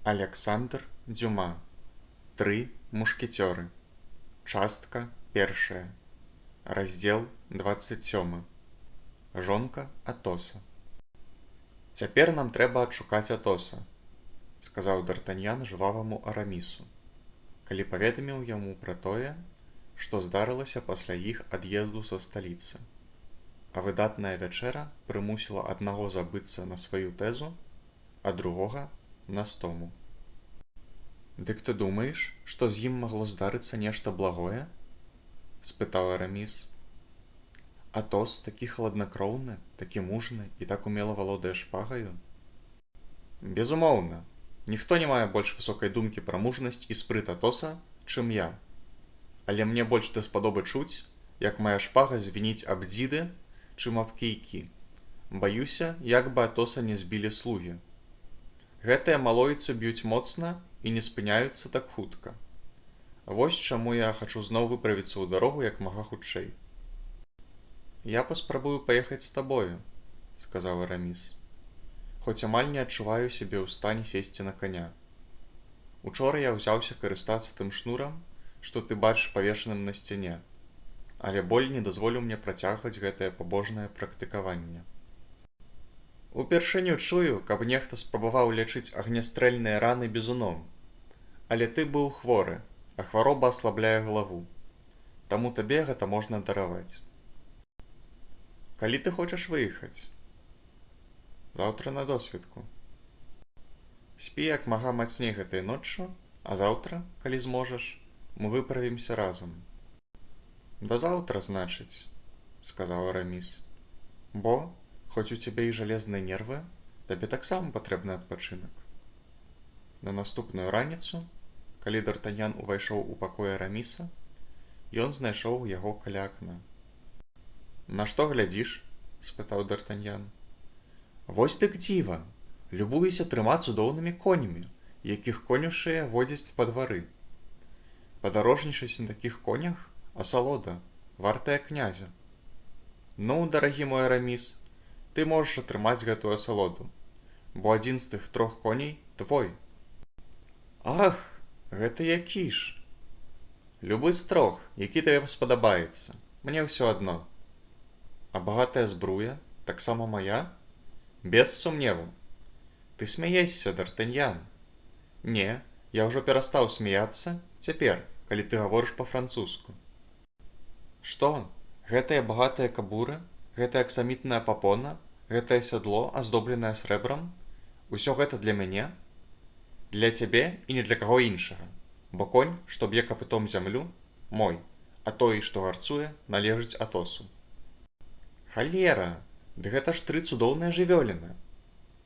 Аляксандр Дзюма. Тры мушкецёры. Частка першая. Раздзел 27. Жонка Атоса. «Цяпер нам трэба адшукаць Атоса», — сказаў Д'Артаньян жваваму Арамісу, калі паведаміў яму пра тое, што здарылася пасля іх ад'езду са сталіцы. А выдатная вячэра прымусіла аднаго забыцца на сваю тэзу, а другога на стому. «Дык ты думаеш, што з ім магло здарыцца нешта благое?» — спытаў Араміс. «Атос такі халаднакроўны, такі мужны і так умела валодае шпагаю?» «Безумоўна, ніхто не мае больш высокай думкі пра мужнасць і спрыт Атоса, чым я. Але мне больш даспадобы чуць, як мая шпага звініць аб дзіды, чым аб кійкі. Баюся, як бы Атоса не збілі слугі. Гэтыя малойцы б'юць моцна і не спыняюцца так хутка. Вось чаму я хачу зноў выправіцца ў дарогу як мага хутчэй». «Я паспрабую паехаць з табою», — сказаў Араміс. «Хоць амаль не адчуваю сябе ў стане сесці на каня. Учора я ўзяўся карыстацца тым шнурам, што ты бачыш павешаным на сцяне, але боль не дазволіў мне працягваць гэтае пабожнае практыкаванне. Упершыню чую, каб нехта спрабаваў лячыць агнястрэльныя раны бізуном. Але ты быў хворы, а хвароба аслабляе галаву. Таму табе гэта можна дараваць. Калі ты хочаш выехаць?» «Заўтра на досвітку». «Спі як мага мацней гэтай ноччу, а заўтра, калі зможаш, мы выправімся разам». «Да заўтра, значыць», — сказаў Араміс. «Бо, хоць у цябе і жалезныя нервы, табе таксама патрэбны адпачынак». На наступную раніцу, калі Д'Артаньян увайшоў у пакой Араміса, ён знайшоў яго каля акна. «На што глядзіш?» — спытаў Д'Артаньян. «Вось дык дзіва! Любуюся 3 цудоўнымі конямі, якіх конюшыя водзяць па двары. Падарожнічаць на такіх конях — асалода, вартая князя. Ну, дарагі мой Араміс, ты можаш атрымаць гэтую асалоду, бо адзін з тых 3 коней твой». «Ах, гэта які ж?» «Любы з 3, які табе спадабаецца, мне ўсё адно». «А багатая збруя таксама мая?» «Без сумневу». «Ты смяешся, Д'Артаньян?» «Не, я ўжо перастаў смяяцца цяпер, калі ты гаворыш па-французску». «Што, гэтыя багатыя кабуры, гэтая аксамітная папона, гэтае сядло, аздобленае срэбрам, усё гэта для мяне?» «Для цябе і не для каго іншага, бо конь, што б'е капытом зямлю, мой, а той, што гарцуе, належыць Атосу». «Халера, ды гэта ж 3 цудоўныя жывёліны.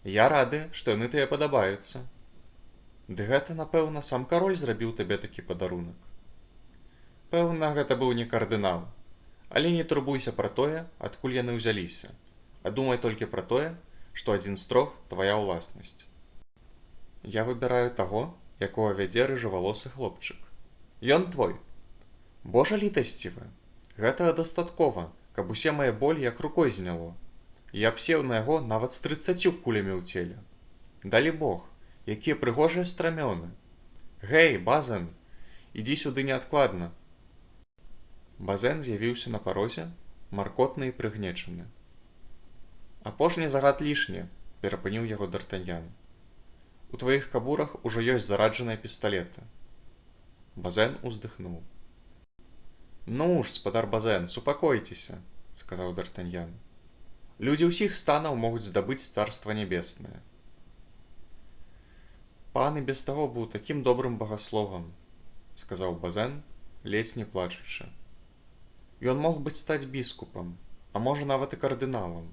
Я рады, што яны табе падабаюцца. Ды гэта, напэўна, сам кароль зрабіў табе такі падарунак». «Пэўна, гэта быў не кардынал. Але не турбуйся пра тое, адкуль яны ўзяліся, а думай толькі пра тое, што адзін з 3 твая ўласнасць. Я выбіраю таго, якога вядзе рыжавалосы хлопчык. Ён твой. Божа літасцівы, гэтага дастаткова, каб усе мае болі як рукой зняло. Я б сеў на яго нават з 30 кулямі ў целе. Далі Бог, якія прыгожыя страмёны. Гэй, Базэн, ідзі сюды неадкладна». Базэн з'явіўся на парозе, маркотны і прыгнечаны. «Апошні загад лішні», — перапыніў яго Д'Артаньян. «У тваіх кабурах ужо ёсць зараджаныя пісталеты». Базэн уздыхнуў. «Ну ж, спадар Базэн, супакойцеся», — сказаў Д'Артаньян. «Людзі ўсіх станаў могуць здабыць царства нябеснае». «Пан і без таго быў такім добрым багасловам», — сказаў Базэн, ледзь не плачучы. «Ён мог быць стаць біскупам, а можа нават і кардыналам».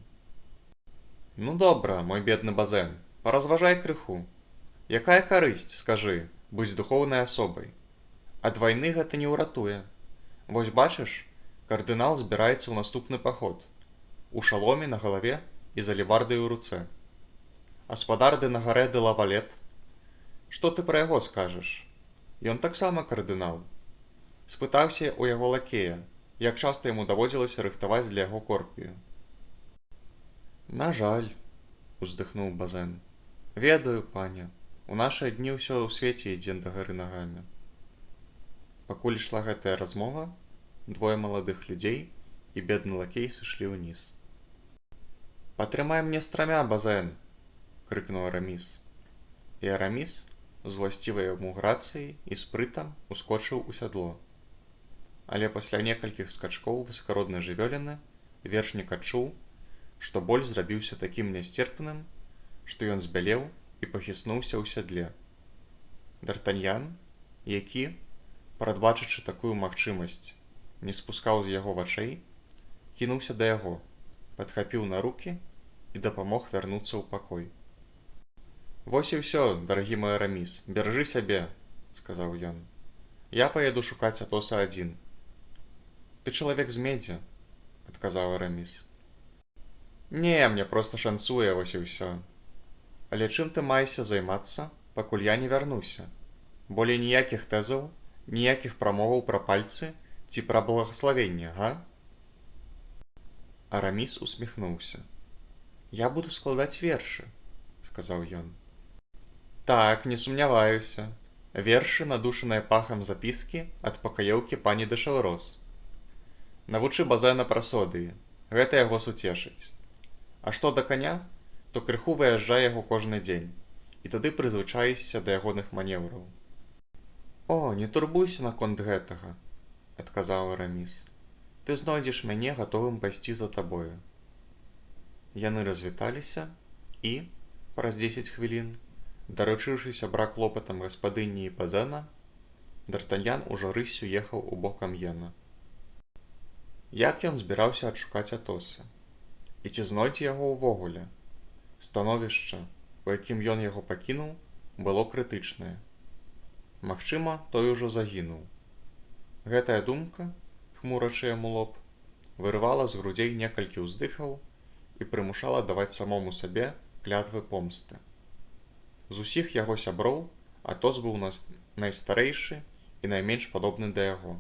«Ну добра, мой бедны Базэн, паразважай крыху. Якая карысць, скажы, быць духоўнай асобай? Ад вайны гэта не ўратуе. Вось бачыш, кардынал збіраецца ў наступны паход. У шаломе на галаве і з алебардай у руцэ. А спадар ды на гарэ ды Лавалет? Што ты пра яго скажаш? Ён таксама кардынал». Спытаўся ў яго лакея, як часта яму даводзілася рыхтаваць для яго корпію. «На жаль», — уздыхнуў Базэн. «Ведаю, пане, У нашыя дні ўсё ў свеце ідзе дагары нагамі. Пакуль ішла гэтая размова, двое маладых людзей і бедны лакей сышлі ўніз. «Патрымай мне страмя, Базен!» — крыкнуў Араміс. І Араміс, з уласцівай яму грацыяй і спрытам, ускочыў у сядло. Але пасля некалькіх скачкоў высакароднай жывёліны вершнік адчуў, што боль зрабіўся такім нясцерпным, што ён збялеў і пахіснуўся ў сядле. Д'Артаньян, які, прадбачачы такую магчымасць, не спускаў з яго вачэй, кінуўся да яго, падхапіў на рукі і дапамог вярнуцца ў пакой. «Вось і ўсё, дарагі мой Араміс, беражы сябе», — сказаў ён. «Я паеду шукаць Атоса адзін». «Ты чалавек з медзі», — адказаў Араміс. «Не, мне проста шанцуе, вось і ўсё. Але чым ты маешся займацца, пакуль я не вярнуся? Болей ніякіх тэзаў, ніякіх прамоваў пра пальцы ці пра благаславенне, га?» Араміс усміхнуўся. «Я буду складаць вершы», — сказаў ён. «Так, не сумняваюся. Вершы, надушаныя пахам запіскі ад пакаёўкі пані де Шэлрос. Навучы Базена прасодыі, гэта яго суцешыць. А што да каня, то крыху выязджай яго кожны дзень, і тады прызвычаішся да ягоных манеўраў». «О, не турбуйся наконт гэтага», — адказаў Араміс. «Ты знойдзеш мяне гатовым пайсці за табою». Яны развіталіся і, праз 10 хвілін, даручыўшыся сябра клопатам гаспадыні і Базена, Д'Артаньян ужо рыссю ехаў у бок Амьена. Як ён збіраўся адшукаць Атоса? І ці знойдзе яго ўвогуле? Становішча, у якім ён яго пакінуў, было крытычнае. Магчыма, той ужо загінуў. Гэтая думка, хмурачы яму лоб, вырывала з грудзей некалькі ўздыхаў і прымушала даваць самому сабе клятвы помсты. З усіх яго сяброў Атос быў найстарэйшы і найменш падобны да яго,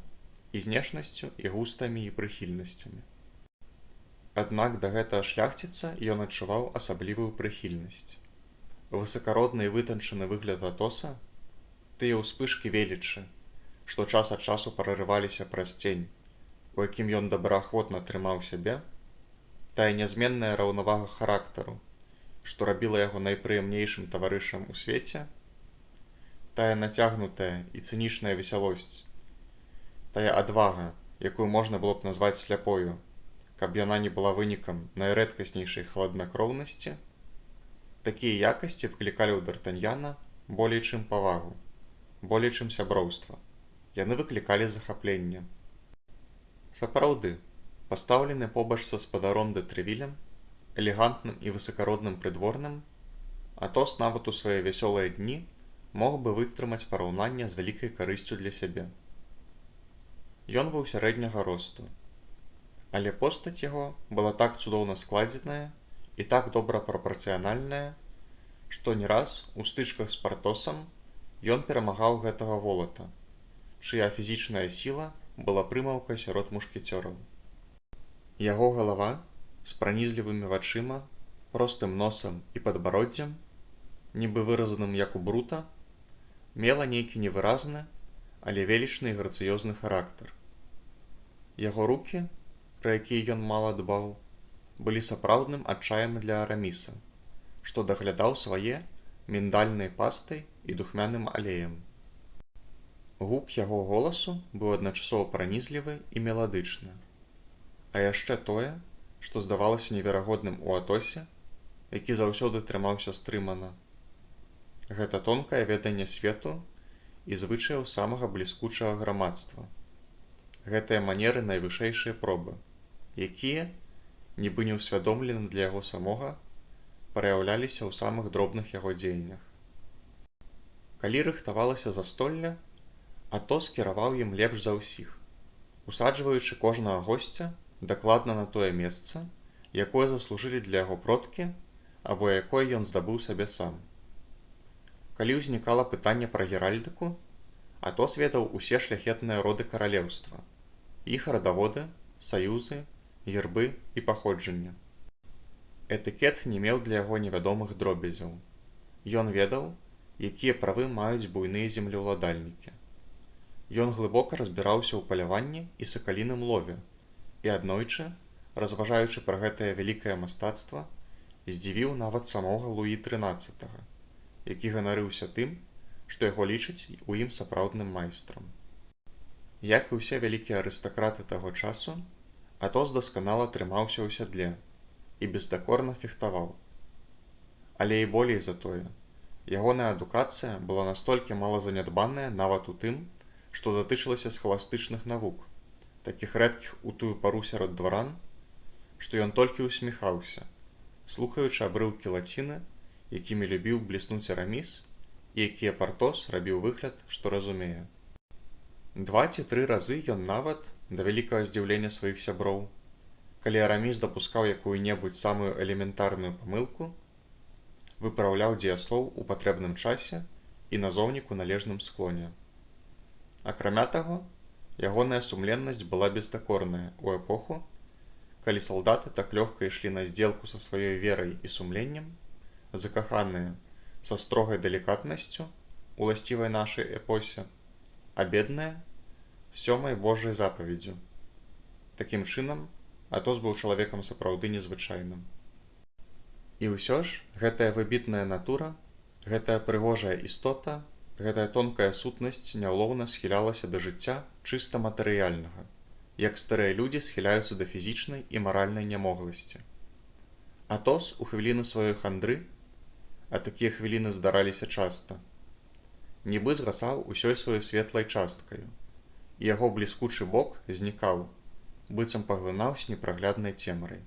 і знешнасцю, і густамі, і прыхільнасцямі. Аднак да гэтага шляхціца ён адчуваў асаблівую прыхільнасць. Высакародны і вытанчаны выгляд Атоса, тыя ўспышкі велічы, што час ад часу прарываліся праз цень, у якім ён добраахвотна трымаў сябе, тая нязменная раўнавага характару, што рабіла яго найпрыемнейшым таварышам у свеце, тая нацягнутая і цынічная весялосць, тая адвага, якую можна было б назваць сляпою, каб яна не была вынікам найрэдкаснейшай халаднакроўнасці, такія якасці выклікалі ў Д'Артаньяна болей чым павагу, болей чым сяброўства. Яны выклікалі захапленне. Сапраўды, пастаўлены побач са спадаром дэ Трэвілем, элегантным і высакародным прыдворным, Атос нават у свае вясёлыя дні мог бы вытрымаць параўнанне з вялікай карысцю для сябе. Ён быў сярэдняга росту, але постаць яго была так цудоўна складзеная і так добра прапарцыянальная, што не раз у стычках з Партосам ён перамагаў гэтага волата, чыя фізічная сіла была прымаўкай сярод мушкецёраў. Яго галава з пранізлівымі вачыма, простым носам і падбароддзем, нібы выразаным як у брута, мела нейкі невыразны, але велічны і грацыёзны характар. Яго рукі, пра якія ён мала дбаў, былі сапраўдным адчаем для Араміса, што даглядаў свае міндальнай пастай і духмяным алеем. Гук яго голасу быў адначасова пранізлівы і меладычны. А яшчэ тое, што здавалася неверагодным у Атосе, які заўсёды трымаўся стрымана. Гэта тонкае веданне свету і звычаяў самага бліскучага грамадства. Гэтыя манеры найвышэйшыя пробы, якія, нібы неўсвядомлена для яго самога, праяўляліся ў самых дробных яго дзеяннях. Калі рыхтавалася застолле, Атос кіраваў ім лепш за ўсіх, усаджваючы кожнага госця дакладна на тое месца, якое заслужылі для яго продкі або якое ён здабыў сабе сам. Калі ўзнікала пытанне пра геральдыку, Атос ведаў усе шляхетныя роды каралеўства, іх радаводы, саюзы, гербы і паходжання. Этыкет не меў для яго невядомых дробязяў. Ён ведаў, якія правы маюць буйныя землеўладальнікі. Ён глыбока разбіраўся ў паляванні і сакаліным лове, і аднойчы, разважаючы пра гэтае вялікае мастацтва, здзівіў нават самога Луі XIII, які ганарыўся тым, што яго лічаць у ім сапраўдным майстрам. Як і ўсе вялікія арыстакраты таго часу, Атос дасканала трымаўся ў сядле і бездакорна фехтаваў. Але і болей за тое, ягоная адукацыя была настолькі малазанядбаная нават у тым, што датычылася схаластычных навук, такіх рэдкіх у тую пару сярод дваран, што ён толькі ўсміхаўся, слухаючы абрыўкі лаціны, якімі любіў бліснуць Араміс, і якія Партос рабіў выгляд, што разумее. 2 ці 3 разы ён нават, да вялікага здзіўлення сваіх сяброў, калі Араміс дапускаў якую-небудзь самую элементарную памылку, выпраўляў дзеяслоў у патрэбным часе і назоўнік у належным склоне. Акрамя таго, ягоная сумленнасць была бездакорная ў эпоху, калі салдаты так лёгка ішлі на здзелку са сваёй верай і сумленнем, закаханыя са строгай далікатнасцю, уласцівай нашай эпосе, а бедныя сёмай Божай запаведзю. Такім чынам, Атос быў чалавекам сапраўды незвычайным. І ўсё ж, гэтая выбітная натура, гэтая прыгожая істота, гэтая тонкая сутнасць няўлоўна схілялася да жыцця чыста матэрыяльнага, як старыя людзі схіляюцца да фізічнай і маральнай нямогласці. Атос у хвіліны сваёй хандры, а такія хвіліны здараліся часта, нібы згасаў усёй сваёй светлай часткаю, і яго бліскучы бок знікаў, быццам паглынаўся непрагляднай цемрай.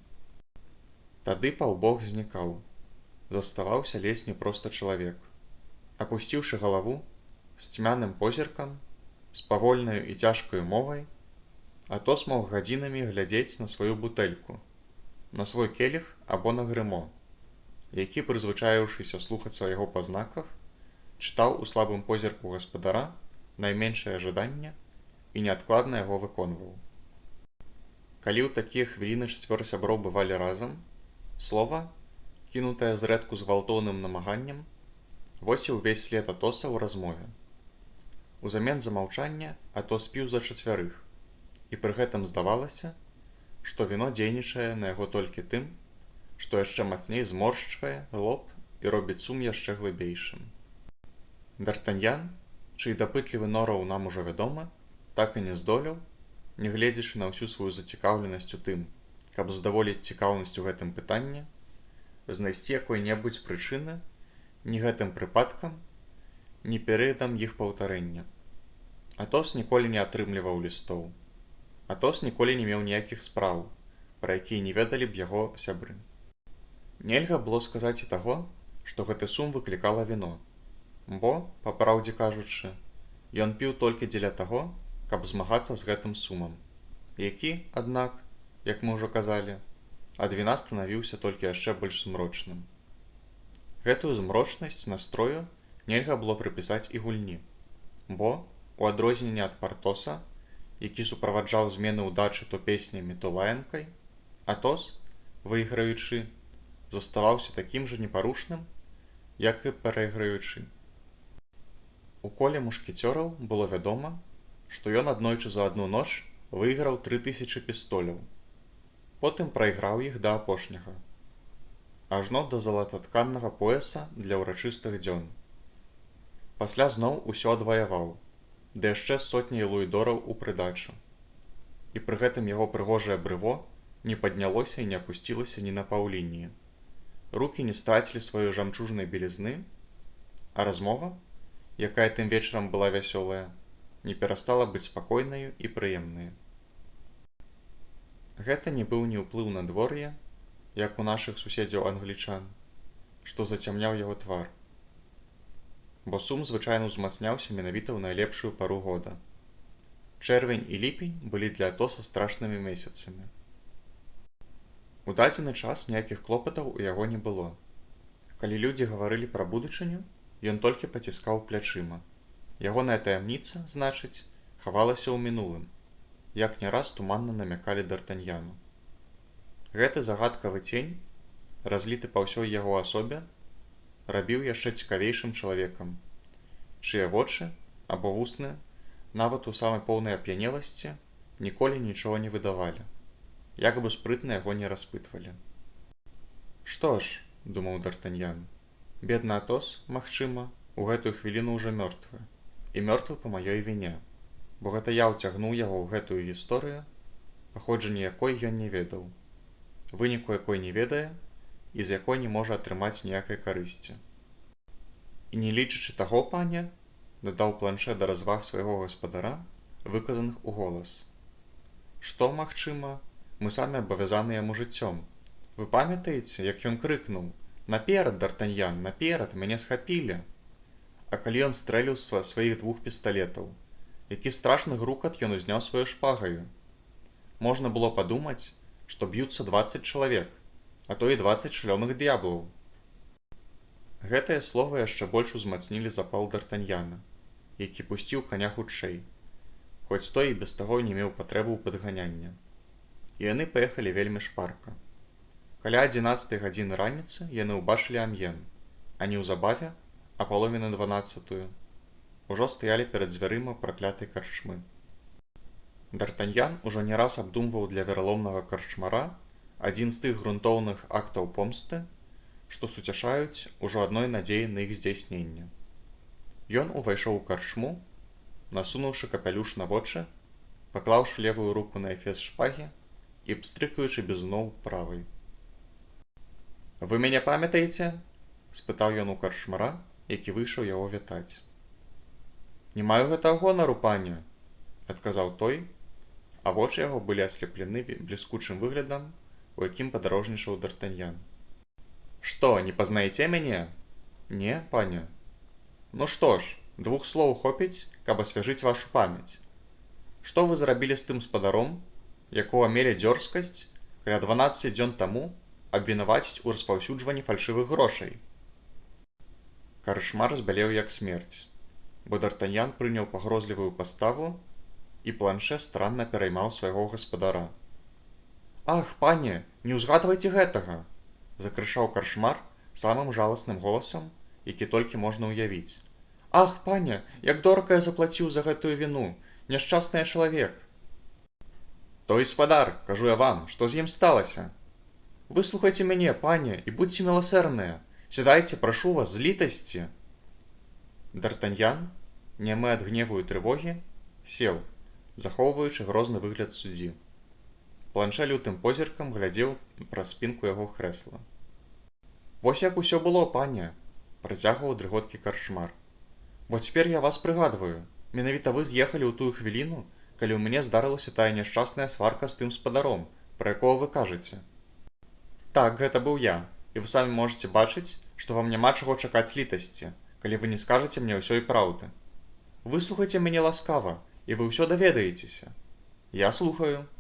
Тады паўбок знікаў, заставаўся ледзь не проста чалавек. Апусціўшы галаву, з цьмяным позіркам, з павольнаю і цяжкаю мовай, Атос мог гадзінамі глядзець на сваю бутэльку, на свой келіх або на грымо, які, прызвычаіўшыся слухацца яго па знаках, чытаў у слабым позірку гаспадара найменшае жаданне і неадкладна яго выконваў. Калі ў такія хвіліны 4 сяброў бывалі разам, слова, кінутае зрэдку з гвалтоўным намаганнем, вось і ўвесь след Атоса ў размове. Узамен за маўчанне Атос піў за 4, і пры гэтым здавалася, што віно дзейнічае на яго толькі тым, што яшчэ мацней зморшчвае лоб і робіць сум яшчэ глыбейшым. Д'Артаньян, чый дапытлівы нораў нам ужо вядомы, так і не здолеў, нягледзячы на ўсю сваю зацікаўленасць у тым, каб задаволіць цікаўнасць у гэтым пытанні, знайсці якой-небудзь прычыны ні гэтым прыпадкам, ні перыядам іх паўтарэння. Атос ніколі не атрымліваў лістоў. Атос ніколі не меў ніякіх спраў, пра якія не ведалі б яго сябры. Нельга было сказаць і таго, што гэты сум выклікала віно, бо, па праўдзе кажучы, ён піў толькі дзеля таго, каб змагацца з гэтым сумам, які, аднак, як мы ўжо казалі, ад віна станавіўся толькі яшчэ больш змрочным. Гэтую змрочнасць настрою нельга было прыпісаць і гульні, бо, у адрозненне ад Партоса, які суправаджаў змены ўдачы то песнямі, то лаянкай, Атос, выйграючы, заставаўся такім жа непарушным, як і перайграючы. У коле мушкецёраў было вядома, што ён аднойчы за адну ноч выйграў 3000 пістоляў, потым прайграў іх да апошняга, ажно да залататканнага пояса для ўрачыстых дзён. Пасля зноў усё адваяваў, ды яшчэ сотняй луідораў у прыдачу. І пры гэтым яго прыгожае брыво не паднялося і не апусцілася ні на паўлініі. Рукі не страцілі сваёй жамчужнай белізны, а размова, якая тым вечарам была вясёлая, не перастала быць спакойнаю і прыемнай. Гэта не быў ні ўплыў надвор'я, як у нашых суседзяў англічан, што зацямняў яго твар. Бо сум звычайна ўзмацняўся менавіта ў найлепшую пару года. Чэрвень і ліпень былі для Атоса страшнымі месяцамі. У дадзены час ніякіх клопатаў у яго не было. Калі людзі гаварылі пра будучыню, ён толькі паціскаў плячыма. Ягоная таямніца, значыць, хавалася ў мінулым, як не раз туманна намякалі Д'Артаньяну. Гэты загадкавы цень, разліты па ўсёй яго асобе, рабіў яшчэ цікавейшым чалавекам, чые вочы або вусны, нават у самай поўнай ап'янеласці, ніколі нічога не выдавалі, як бы спрытна яго не распытвалі. «Што ж», – думаў Д'Артаньян, – «бедны Атос, магчыма, у гэтую хвіліну ўжо мёртвы, і мёртвы па маёй віне, бо гэта я ўцягнуў яго ў гэтую гісторыю, паходжанне якой ён не ведаў, выніку якой не ведае і з якой не можа атрымаць ніякай карысці. І не лічачы таго, пане, дадаў Планшэ да разваг свайго гаспадара, выказаных у голас, што, магчыма, мы самі абавязаны яму жыццём. Вы памятаеце, як ён крыкнуў: «Наперад, Д'Артаньян, наперад, мяне схапілі!» А калі ён стрэліў з сваіх 2 пісталетаў, які страшны грукат ён узняў сваёй шпагаю. Можна было падумаць, што б'юцца 20 чалавек, а то і 20 шалёных д'яблаў. Гэтыя словы яшчэ больш узмацнілі запал Д'Артаньяна, які пусціў каня хутчэй, хоць той і без таго не меў патрэбу ў падганянні. І яны паехалі вельмі шпарка. Каля 11 гадзіны раніцы яны ўбачылі Амьен, а неўзабаве, а паловіна 12-ю, ужо стаялі перад дзвярыма праклятай карчмы. Д'Артаньян ужо не раз абдумваў для вераломнага карчмара адзін з тых грунтоўных актаў помсты, што суцяшаюць ужо адной надзеі на іх здзяйсненне. Ён увайшоў у карчму, насунуўшы капялюш на вочы, паклаўшы левую руку на эфес шпагі і пстрыкаючы бізуноў правай. «Вы мяне памятаеце?» – спытаў ён у карчмара, які выйшаў яго вітаць. «Не маю гэтага гонару, пане», – адказаў той, а вочы яго былі аслеплены бліскучым выглядам, у якім падарожнічаў Д'Артаньян. «Што, не пазнаеце мяне?» «Не, пане». «Ну што ж, 2 слоў хопіць, каб асвяжыць вашу памяць. Што вы зрабілі з тым спадаром, якога мелі дзёрзкасць каля 12 дзён таму абвінаваціць у распаўсюджванні фальшывых грошай?» Карчмар збялеў як смерць, бо Д'Артаньян прыняў пагрозлівую паставу, і Планшэ странна пераймаў свайго гаспадара. «Ах, пане, не ўзгадвайце гэтага!» – закрычаў карчмар самым жаласным голасам, які толькі можна ўявіць. «Ах, пане, як дорага я заплаціў за гэтую віну, няшчасны чалавек!» «Той спадар, кажу я вам, што з ім сталася?» «Выслухайце мяне, пане, і будзьце міласэрныя. Сядайце, прашу вас, з літасці!» Д'Артаньян, нямы ад гневу і трывогі, сеў, захоўваючы грозны выгляд суддзі. Планшэ лютым позіркам глядзеў праз спінку яго крэсла. «Вось як усё было, пане!» – працягваў дрыготкі карчмар. «Бо цяпер я вас прыгадваю. Менавіта вы з'ехалі ў тую хвіліну, калі ў мяне здарылася тая няшчасная сварка з тым спадаром, пра якога вы кажаце. Так, гэта быў я, і вы самі можаце бачыць, што вам няма чаго чакаць літасці, калі вы не скажаце мне ўсёй праўды. Выслухайце мяне ласкава, і вы ўсё даведаецеся. Я слухаю.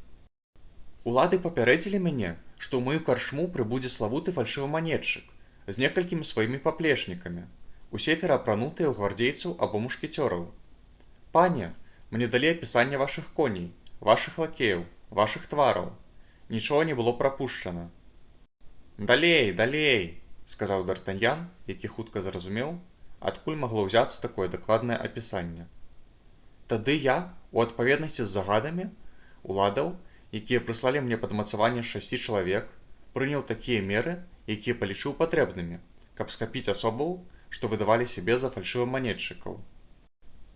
Улады папярэдзілі мяне, што ў маю карчму прыбудзе славуты фальшываманетчык з некалькімі сваімі паплечнікамі, усе пераапранутыя ў гвардзейцаў або мушкецёраў. Пане, мне далі апісанне вашых коней, вашых лакеяў, вашых твараў. Нічога не было прапушчана». «Далей, далей!» – сказаў Д'Артаньян, які хутка зразумеў, адкуль магло ўзяцца такое дакладнае апісанне. «Тады я, у адпаведнасці з загадамі, уладаў, якія прыслалі мне падмацаванне 6 чалавек, прыняў такія меры, якія палічыў патрэбнымі, каб схапіць асобаў, што выдавалі сябе за фальшываманетчыкаў».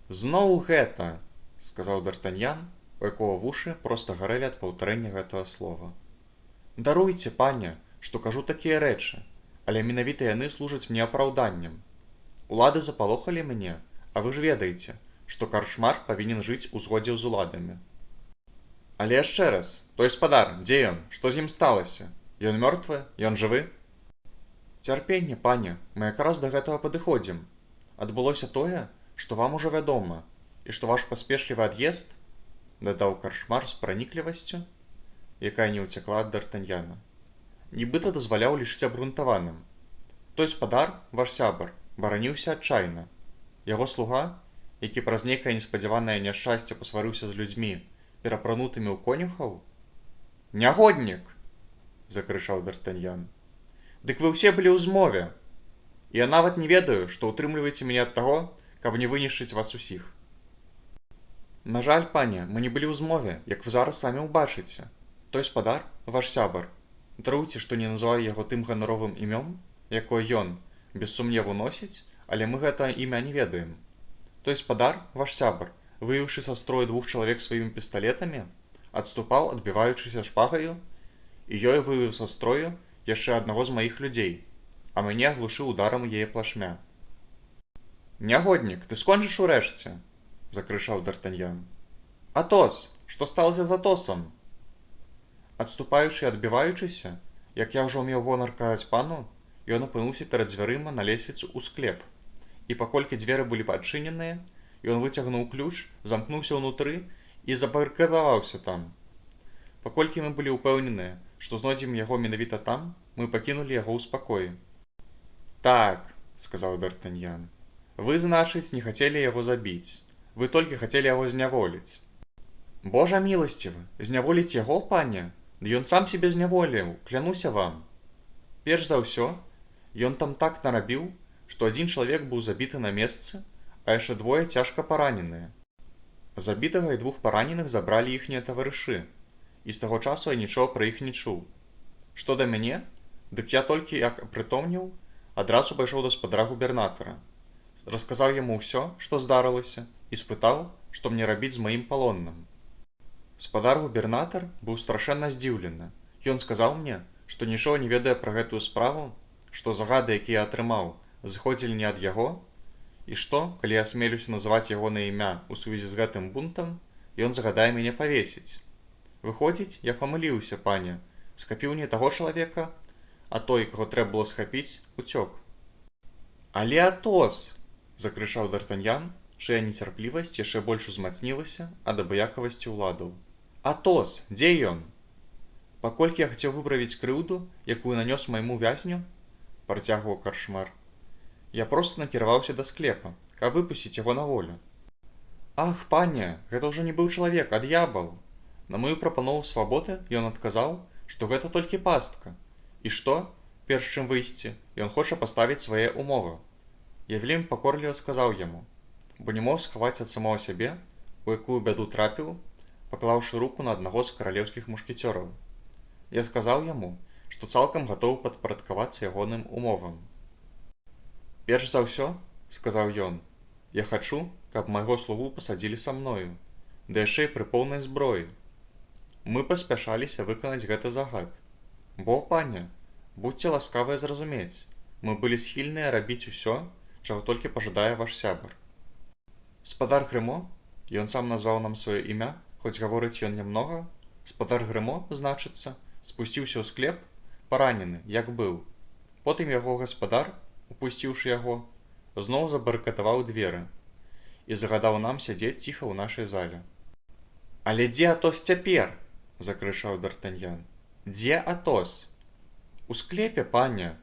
«Зноў гэта!» – сказаў Д'Артаньян, у якога вушы проста гарэлі ад паўтарэння гэтага слова. «Даруйце, пане, што кажу такія рэчы, але менавіта яны служаць мне апраўданнем. Улады запалохалі мяне, а вы ж ведаеце, што карчмар павінен жыць у згодзе з уладамі». «Але яшчэ раз, той спадар, дзе ён? Што з ім сталася? Ён мёртвы? Ён жывы?» «Цярпенне, пане, мы якраз да гэтага падыходзім. Адбылося тое, што вам ужо вядома, і што ваш паспешлівы ад'езд», – дадаў карчмар з праніклівасцю, якая не ўцякла ад Д'Артаньяна, нібыта дазваляў лічыць абгрунтаваным. «Той спадар, ваш сябар, бараніўся адчайна. Яго слуга, які праз нейкае неспадзяванае няшчасце пасварыўся з людзьмі, перапранутымі ў конюхаў?» «Нягоднік!» – закрычаў Д'Артаньян. «Дык вы ўсе былі ў змове!» І я нават не ведаю, што ўтрымліваеце мяне ад таго, каб не вынішчыць вас усіх. На жаль, пане, мы не былі ў змове, як вы зараз самі ўбачыце. Той спадар, ваш сябар. Даруйце, што не называю яго тым ганаровым імём, якое ён, без сумневу, носіць, але мы гэта імя не ведаем. Той спадар, ваш сябар, выявіўшы са строю 2 чалавек сваімі пісталетамі, адступаў, адбіваючыся шпагаю, і ёй вывеў са строю яшчэ аднаго з маіх людзей, а мяне аглушыў ударам яе плашмя. «Нягоднік, ты скончыш урэшце!» – закрычаў Д'Артаньян. «Атос! Што сталася з Атосам?» Адступаючы і адбіваючыся, як я ўжо меў гонар казаць пану, ён апынуўся перад дзвярыма на лесвіцу ў склеп, і паколькі дзверы былі адчыненыя, ён выцягнуў ключ, замкнуўся ўнутры і забарыкадаваўся там. Паколькі мы былі ўпэўненыя, што знойдзем яго менавіта там, мы пакінулі яго ў спакоі. «Так», – сказаў Д'Артаньян, – «вы, значыць, не хацелі яго забіць. Вы толькі хацелі яго зняволіць». «Божа міласцівы, зняволіць яго, пане? Ды ён сам сябе зняволіў, клянуся вам. Перш за ўсё, ён там так нарабіў, што адзін чалавек быў забіты на месцы, а яшчэ 2 цяжка параненыя. Забітага і 2 параненых забралі іхнія таварышы, і з таго часу я нічога пра іх не чуў. Што да мяне, дык я толькі як апрытомніў, адразу пайшоў да спадара губернатара. Расказаў яму ўсё, што здарылася, і спытаў, што мне рабіць з маім палонным. Спадар-губернатар быў страшэнна здзіўлены. Ён сказаў мне, што нічога не ведае пра гэтую справу, што загады, якія я атрымаў, зыходзілі не ад яго, і што, калі я асмелюся называць ягонае імя ў сувязі з гэтым бунтам, ён загадае мяне павесіць. Выходзіць, я памыліўся, пане, схапіў не таго чалавека, а той, каго трэба было схапіць, уцёк. «Але Атос!» – закрычаў Д'Артаньян, чыя нецярплівасць яшчэ больш узмацнілася ад абыякавасці ўладаў. «Атос, дзе ён?» «Паколькі я хацеў выправіць крыўду, якую нанёс майму вязню», – працягваў карчмар, – «я проста накіраваўся да склепа, каб выпусціць яго на волю». «Ах, пане, гэта ўжо не быў чалавек, а д'ябал. На маю прапанову свабоды ён адказаў, што гэта толькі пастка, і што, перш чым выйсці, ён хоча паставіць свае ўмовы. Я вельмі пакорліва сказаў яму, бо не мог схаваць ад самого сябе, у якую бяду трапіў, паклаўшы руку на аднаго з каралеўскіх мушкецёраў. Я сказаў яму, што цалкам гатовы падпарадкавацца ягоным умовам. «Перш за ўсё, – сказаў ён, – я хачу, каб майго слугу пасадзілі са мною, да яшчэ і пры поўнай зброі». Мы паспяшаліся выканаць гэты загад. Бо, пане, будзьце ласкавыя зразумець, мы былі схільныя рабіць усё, чаго толькі пажадае ваш сябар. Спадар Грымо, ён сам назваў нам сваё імя, хоць гаворыць ён нямнога, спадар Грымо, значыцца, спусціўся ў склеп, паранены, як быў. Потым яго гаспадар, упусціўшы яго, зноў забарыкадаваў дзверы і загадаў нам сядзець ціха ў нашай зале. «Але дзе Атос цяпер?» – закрычаў Д'Артаньян. «Дзе Атос?» «У склепе, пане».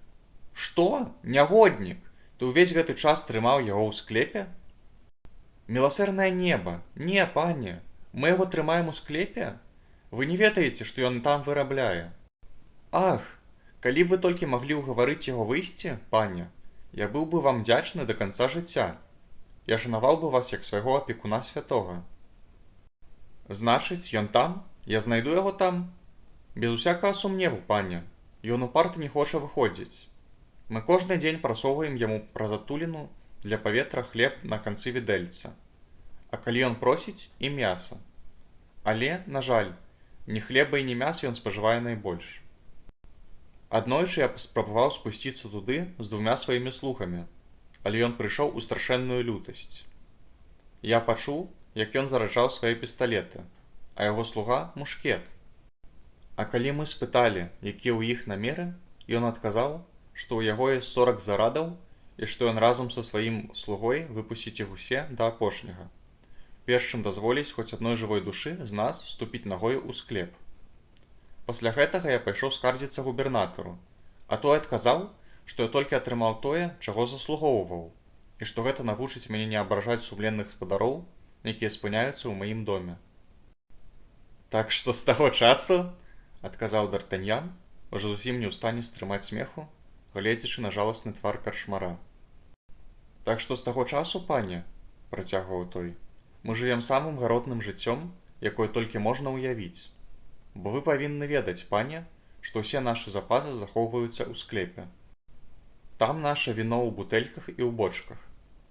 «Што? Нягоднік! Ты ўвесь гэты час трымаў яго ў склепе?» «Міласэрнае неба! Не, пане! Мы яго трымаем у склепе? Вы не ведаеце, што ён там вырабляе?» «Ах, калі б вы толькі маглі ўгаварыць яго выйсці, пане, я быў бы вам дзячны да канца жыцця. Я шанаваў бы вас як свайго апекуна святога». «Значыць, ён там? Я знайду яго там?» «Без усякага сумневу, пане. Ён упарта не хоча выходзіць. Мы кожны дзень прасоўваем яму праз адтуліну для паветра хлеб на канцы відэльца. А калі ён просіць, і мяса. Але, на жаль, ні хлеба і ні мяса ён спажывае найбольш. Аднойчы я спрабаваў спусціцца туды з 2 сваімі слугамі, але ён прыйшоў у страшэнную лютасць. Я пачуў, як ён зараджаў свае пісталеты, а яго слуга – мушкет. А калі мы спыталі, якія ў іх намеры, ён адказаў, што ў яго ёсць 40 зарадаў і што ён разам са сваім слугой выпусціць іх усе да апошняга, перш чым дазволіць хоць адной жывой душы з нас ступіць нагою ў склеп. Пасля гэтага я пайшоў скардзіцца губернатару, а той адказаў, што я толькі атрымаў тое, чаго заслугоўваў, і што гэта навучыць мяне не абражаць сумленных спадароў, якія спыняюцца ў маім доме. «Так што з таго часу, – адказаў Д'Артаньян, ужо зусім не ў стане стрымаць смеху, гледзячы на жаласны твар карчмара. Так што з таго часу, пане, працягваў той, мы жывем самым гаротным жыццём, якое толькі можна ўявіць. Бо вы павінны ведаць, пане, што ўсе нашы запасы захоўваюцца ў склепе. Там наша віно ў бутэльках і ў бочках.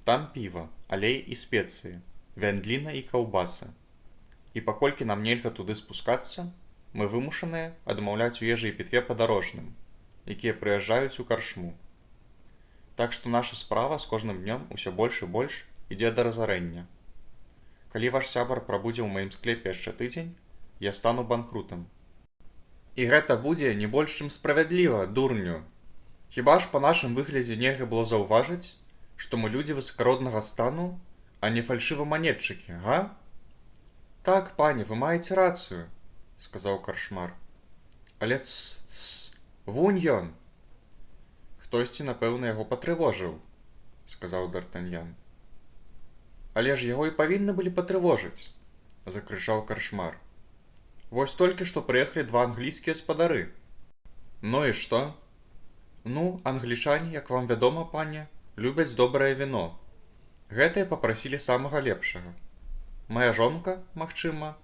Там піва, алей і спецыі, вяндліна і каўбасы. І паколькі нам нельга туды спускацца, мы вымушаныя адмаўляць у ежы і пітве падарожным, якія прыязджаюць у карчму. Так што наша справа з кожным днём усё больш і больш ідзе да разарэння. Калі ваш сябар прабудзе ў маім склепе яшчэ тыдзень, я стану банкрутам. І гэта будзе не больш чым справядліва, дурню. Хіба ж па нашым выглядзе нельга было заўважыць, што мы людзі высакароднага стану, а не фальшываманетчыкі, га? Так, пане, вы маеце рацыю, сказаў карчмар. Але ц, вунь ён. Хтосьці, напэўна, яго патрывожыў, сказаў Д'Артаньян. Але ж яго і павінны былі патрывожыць, закрычаў карчмар. Вось толькі што прыехалі два англійскія спадары. Ну і што? Ну, англічане, як вам вядома, пане, любяць добрае віно. Гэтыя папрасілі самага лепшага. Мая жонка, магчыма,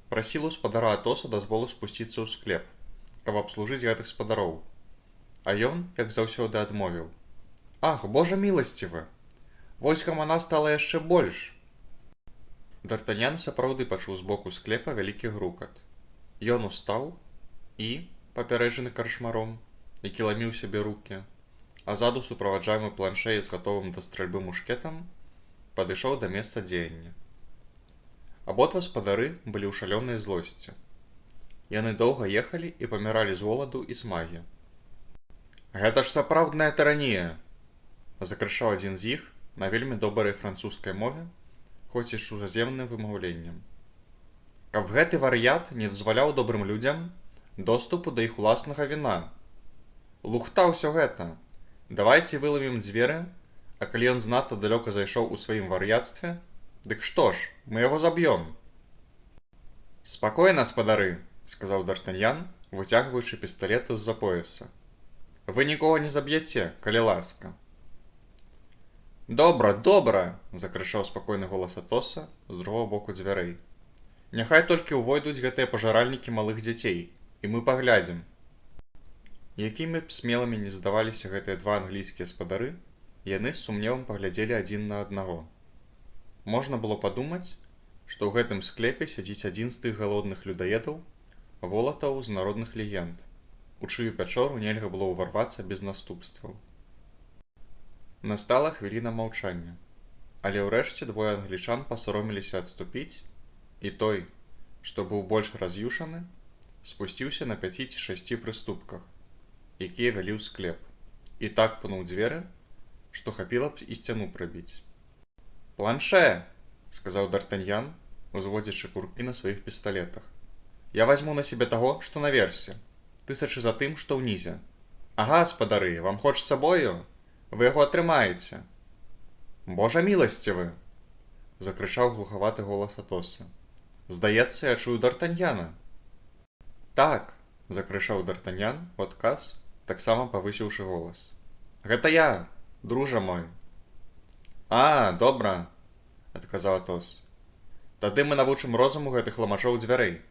прасіла ў спадара Атоса дазволу спусціцца ў склеп, каб абслужыць гэтых спадароў. А ён, як заўсёды, адмовіў. Ах, божа міласцівы! Вось гамана стала яшчэ больш. Д'Артаньян сапраўды пачуў збоку склепа вялікі грукат. Ён устаў і, папярэджаны карчмаром, які ламіў сябе рукі, а ззаду суправаджаемы планшэй з гатовым да стральбы мушкетам, падышоў да месца дзеяння. Абодва спадары былі ў шалёнай злосці. Яны доўга ехалі і паміралі з голаду і смагі. «Гэта ж сапраўдная тыранія!» – закрычаў адзін з іх на вельмі добрай французскай мове, хоць і з чужаземным вымаўленнем. Каб гэты вар'ят не дазваляў добрым людзям доступу да іх уласнага віна. Лухта ўсё гэта. Давайце вылавім дзверы, а калі ён знатна далёка зайшоў у сваім вар'яцтве, дык што ж, мы яго заб'ём. «Спакойна, спадары», – сказаў Д'Артаньян, выцягваючы пісталет з-за пояса. «Вы нікога не заб'яце, калі ласка». «Добра, добра!» – закрычаў спакойны голас Атоса з другога боку дзвярэй. «Няхай толькі ўвойдуць гэтыя пажаральнікі малых дзяцей, і мы паглядзім». Якімі б смелымі не здаваліся гэтыя два англійскія спадары, яны з сумневам паглядзелі адзін на аднаго. Можна было падумаць, што ў гэтым склепе сядзіць адзін з тых галодных людаедаў, волатаў з народных легенд, у чыю пячору нельга было ўварвацца без наступстваў. Настала хвіліна маўчання, але ўрэшце двое англічан пасароміліся адступіць, і той, што быў больш раз'юшаны, спусціўся на 5 ці 6 прыступках, якія вялі ў склеп, і так пнуў дзверы, што хапіла б і сцяну прабіць. «Планшэ!» – сказаў Д'Артаньян, узводзячы куркі на сваіх пісталетах. «Я вазьму на сябе таго, што наверсе. Ты сачы за тым, што ўнізе. Ага, спадары, вам хочацца бою? Вы яго атрымаеце». «Божа міласцівы!» – закрычаў глухаваты голас Атоса. «Здаецца, я чую Д'Артаньяна». «Так!» – закрычаў Д'Артаньян у адказ, таксама павысіўшы голас. «Гэта я, дружа мой». «А, добра!» – адказаў Атос. «Тады мы навучым розуму гэтых ламачоў дзвярэй».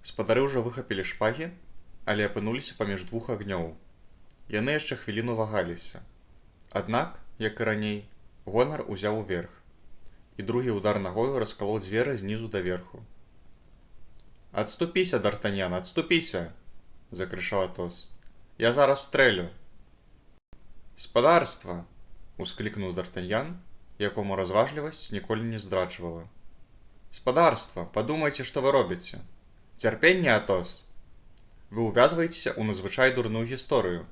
Спадары ўжо выхапілі шпагі, але апынуліся паміж двух агнёў. Яны яшчэ хвіліну вагаліся. Аднак, як і раней, гонар узяў уверх, і другі ўдар нагою раскалоў дзверы знізу да верху. «Адступіся, Д'Артаньян, адступіся!» – закрычаў Атос. «Я зараз стрэлю!» «Спадарства!» – усклікнуў Д'Артаньян, якому разважлівасць ніколі не здраджвала. «Спадарства, падумайце, што вы робіце! Цярпенне, Атос! Вы ўвязваецеся ў надзвычай дурную гісторыю.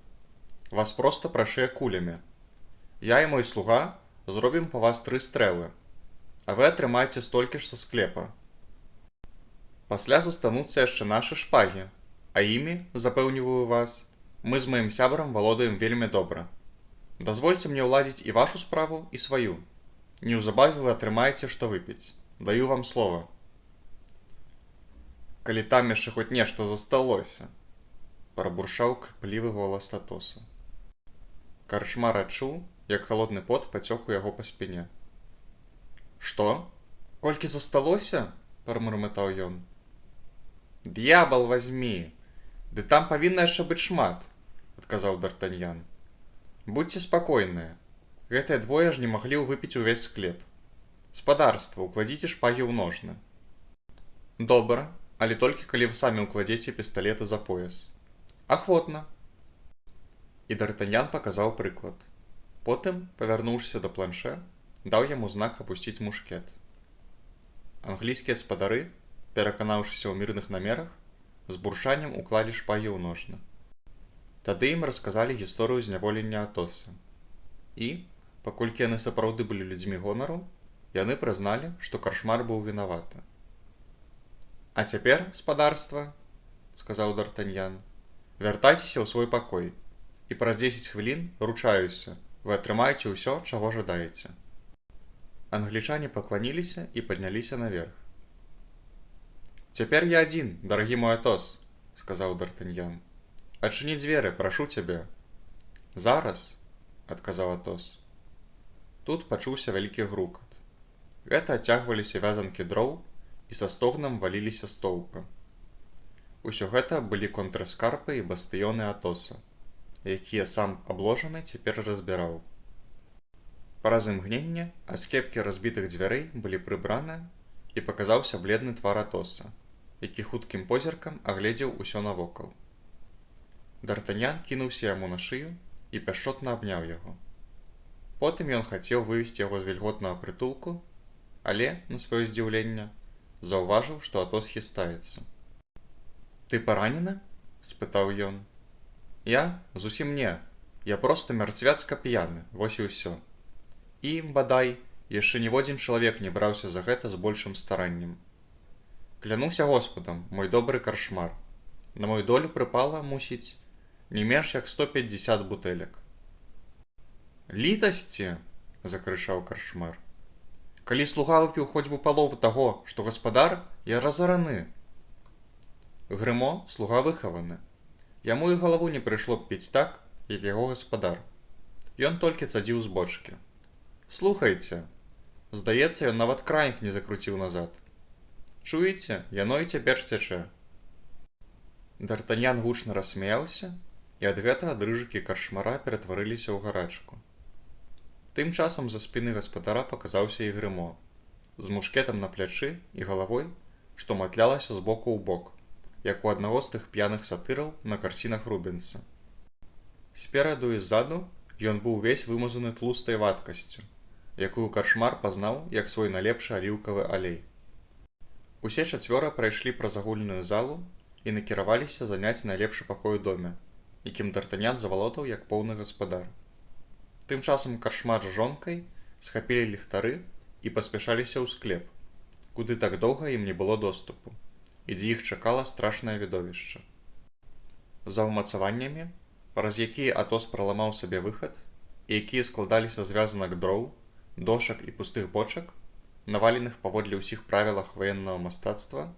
Вас проста прашые кулямі. Я і мой слуга зробім па вас 3 стрэлы, а вы атрымаеце столькі ж са склепа. Пасля застануцца яшчэ нашы шпагі, а імі, запэўніваю вас, мы з маім сябрам валодаем вельмі добра. Дазвольце мне ўладзіць і вашу справу, і сваю. Неўзабаве вы атрымаеце, што выпіць. Даю вам слова». «Калі там яшчэ хоць нешта засталося», – прабурчаў крыплівы голас Атоса. Карчмар адчуў, як халодны пот пацёк у яго па спіне. «Што? Колькі засталося?» – прамармытаў ён. «Д'ябал вазьмі! Ды там павінна яшчэ быць шмат!» – адказаў Д'Артаньян. «Будзьце спакойныя, гэтыя двое ж не маглі выпіць увесь склеп. Спадарства, укладзіце шпагі ў ножны». «Добра, але толькі калі вы самі ўкладзеце пісталеты за пояс». «Ахвотна!» І Д'Артаньян паказаў прыклад. Потым, павярнуўшыся да планшэ, даў яму знак апусціць мушкет. Англійскія спадары, пераканаўшыся ў мірных намерах, з бурчаннем уклалі шпагі ў ножны. Тады ім расказалі гісторыю зняволення Атоса. І, паколькі яны сапраўды былі людзьмі гонару, яны прызналі, што Карчмар быў вінаваты. «А цяпер, спадарства, – сказаў Д'Артаньян, – вяртайцеся ў свой пакой, і праз 10 хвілін, ручаюся, вы атрымаеце ўсё, чаго жадаеце». Англічане пакланіліся і падняліся наверх. «Цяпер я адзін, дарагі мой Атос, – сказаў Д'Артаньян. «Адчыні дзверы, прашу цябе». «Зараз», – адказаў Атос. Тут пачуўся вялікі грукат. Гэта адцягваліся вязанкі дроў і са стогнам валіліся стоўпы. Усё гэта былі контраскарпы і бастыёны Атоса, якія сам абложаны цяпер разбіраў. Праз імгненне аскепкі разбітых дзвярэй былі прыбраны і паказаўся бледны твар Атоса, які хуткім позіркам агледзеў усё навокал. Д'Артаньян кінуўся яму на шыю і пяшчотна абняў яго. Потым ён хацеў вывесці яго з вільготнага прытулку, але, на сваё здзіўленне, заўважыў, што Атос хістаецца. «Ты паранены?» – спытаў ён. «Я? Зусім не. Я проста мярцвяцка п'яны, вось і ўсё. І, бадай, яшчэ ніводзін чалавек не браўся за гэта з большым стараннем. Клянуся Господам, мой добры Карчмар, на мою долю прыпала, мусіць, не менш як 150 бутэлек». «Літасці!» – закрычаў Карчмар. «Калі слуга выпіў хоць бы палову таго, што гаспадар, я разараны». Грымо – слуга выхаваны. Яму і галаву не прыйшло б піць так, як яго гаспадар. Ён толькі цадзіў з бочкі. «Слухайце, здаецца, ён нават кранік не закруціў назад. Чуеце, яно і цяпер цячэ». Д'Артаньян гучна рассмяяўся, і ад гэтага дрыжыкі Карчмара ператварыліся ў гарачку. Тым часам за спіны гаспадара паказаўся і Грымо, з мушкетам на плячы і галавой, што матлялася з боку ў бок, як у аднаго з тых п'яных сатыраў на карцінах Рубенса. Спераду і ззаду ён быў увесь вымазаны тлустай вадкасцю, якую Карчмар пазнаў як свой найлепшы аліўкавы алей. Усе чацвёра прайшлі праз агульную залу і накіраваліся заняць найлепшы пакой у доме, якім Д'Артаньян завалодаў як поўны гаспадар. Тым часам Карчмар з жонкай схапілі ліхтары і паспяшаліся ў склеп, куды так доўга ім не было доступу, і дзе іх чакала страшнае відовішча. За ўмацаваннямі, праз якія Атос праламаў сабе выхад, і якія складаліся з вязанак дроў, дошак і пустых бочак, наваленых паводле ўсіх правілах ваеннага мастацтва,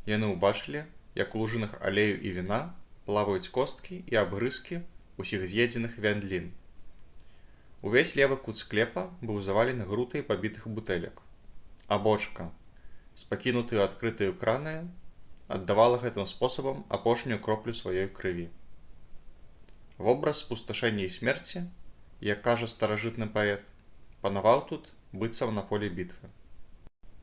яны ўбачылі, як у лужынах алею і віна плаваюць косткі і абгрызкі ўсіх з'едзеных вяндлін. Увесь левы кут склепа быў завалены грутай пабітых бутэлек, а бочка, з пакінутай адкрытаю кранаю, аддавала гэтым спосабам апошнюю кроплю сваёй крыві. Вобраз спусташэння і смерці, як кажа старажытны паэт, панаваў тут быццам на полі бітвы.